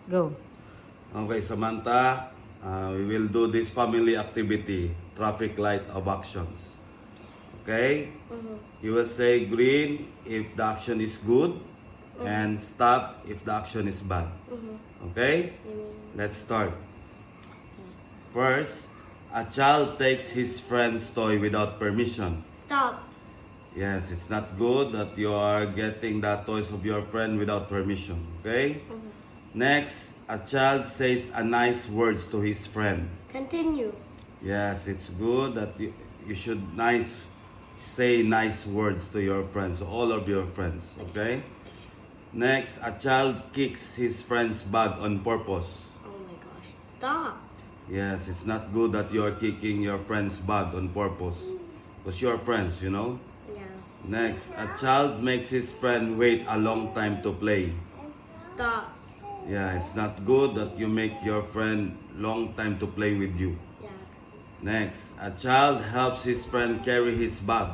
Go. Okay, Samantha, we will do this family activity, traffic light of actions. Okay? You will say green if the action is good and stop if the action is bad. Okay? Let's start. First, a child takes his friend's toy without permission. Stop. Yes, it's not good that you are getting the toys of your friend without permission. Okay? Next, a child says a nice words to his friend. Continue. Yes, it's good that you should say nice words to your friends, all of your friends. Okay? Next, a child kicks his friend's bag on purpose. Oh my gosh. Stop. Yes, it's not good that you're kicking your friend's bag on purpose. Because you're friends, you know? Yeah. Next, a child makes his friend wait a long time to play. Stop. Yeah, it's not good that you make your friend long time to play with you. Yeah. Next, a child helps his friend carry his bag.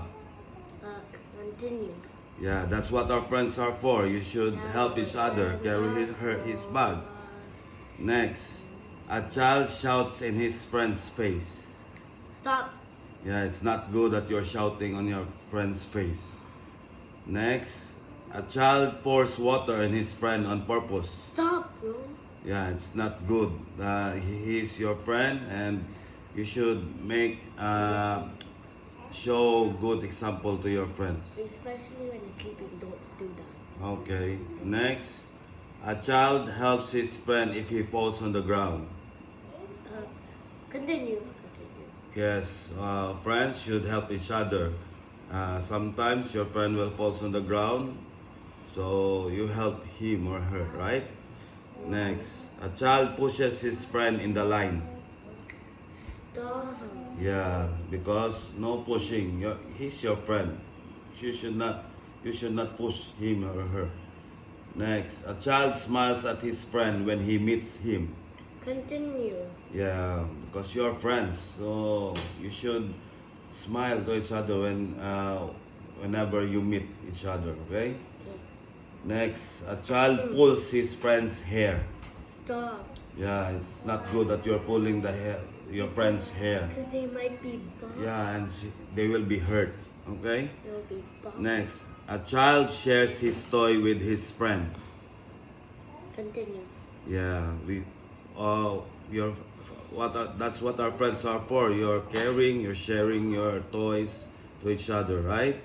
Continue. Yeah, that's what our friends are for. You should help each other carry his bag. Next, a child shouts in his friend's face. Stop. Yeah, it's not good that you're shouting on your friend's face. Next, a child pours water in his friend on purpose. Stop, bro. Yeah, it's not good. He's your friend and you should show good example to your friends. Especially when you're sleeping, don't do that. Okay. Next, a child helps his friend if he falls on the ground. Continue. Yes, friends should help each other. Sometimes your friend will fall on the ground, so you help him or her, right? Next, a child pushes his friend in the line. Stop. Yeah, because no pushing. He's your friend. You should not push him or her. Next, a child smiles at his friend when he meets him. Continue. Yeah, because you're friends, so you should smile to each other whenever you meet each other. Okay. Okay. Next, a child pulls his friend's hair. Stop. Yeah, it's not good that you're pulling your friend's hair. Because they might be bumped. Yeah, and they will be hurt. Okay. They'll be bumped. Next, a child shares his toy with his friend. Continue. Yeah, that's what our friends are for. You're caring, you're sharing your toys to each other, right?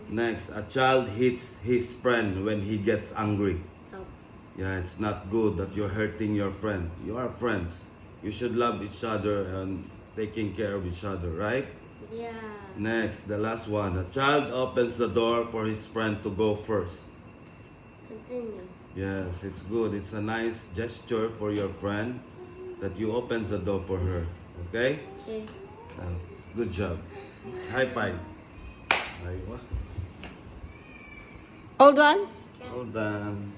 Next, a child hits his friend when he gets angry. Stop. Yeah, it's not good that you're hurting your friend. You are friends. You should love each other and taking care of each other, right? Yeah. Next, the last one. A child opens the door for his friend to go first. Continue. Yes, it's good. It's a nice gesture for your friend that you open the door for her. Okay? Okay. Good job. High five. Aywa. All done? Well done.